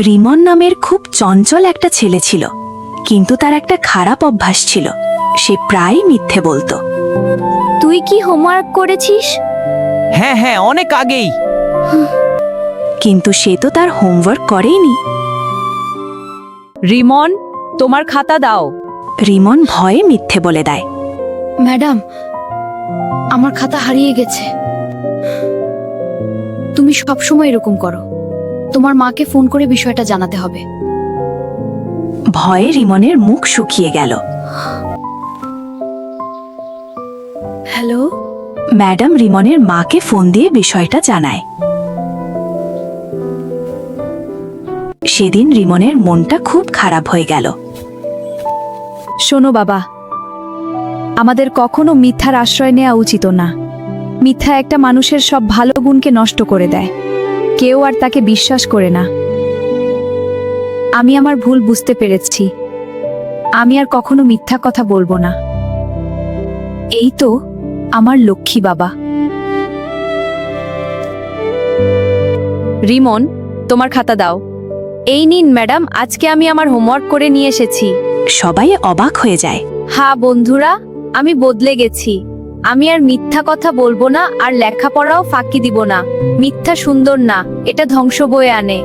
রিমন নামের খুব চঞ্চল একটা ছেলে ছিল, কিন্তু তার একটা খারাপ অভ্যাস ছিল। সে প্রায় মিথ্যে বলতো। তুই কি হোমওয়ার্ক করেছিস? হ্যাঁ হ্যাঁ, অনেক আগেই। কিন্তু সে তো তার হোমওয়ার্ক করেইনি। রিমন, তোমার খাতা দাও। রিমন ভয়ে মিথ্যে বলে দেয়। ম্যাডাম, আমার খাতা হারিয়ে গেছে। তুমি সবসময় এরকম করো। তোমার মাকে ফোন করে বিষয়টা জানাতে হবে। ভয়ে রিমনের মুখ শুকিয়ে গেল। হ্যালো? ম্যাডাম রিমনের মাকে ফোন দিয়ে বিষয়টা জানায়। সেদিন রিমনের মনটা খুব খারাপ হয়ে গেল। শোনো বাবা, আমাদের কখনো মিথ্যার আশ্রয় নেওয়া উচিত না। মিথ্যা একটা মানুষের সব ভালো গুণকে নষ্ট করে দেয়। কেউ আর তাকে বিশ্বাস করে না। আমি আমার ভুল বুঝতে পেরেছি। আমি আর কখনো মিথ্যা কথা বলবো না। এই তো আমার লক্ষ্মী বাবা। রিমন, তোমার খাতা দাও। এই নিন ম্যাডাম, আজকে আমি আমার হোমওয়ার্ক করে নিয়ে এসেছি। সবাই অবাক হয়ে যায়। হ্যাঁ বন্ধুরা, আমি বদলে গেছি। আমি আর মিথ্যা কথা বলবো না, আর লেখাপড়াও ফাঁকি দিব না। মিথ্যা সুন্দর না, এটা ধ্বংস বয়ে আনে।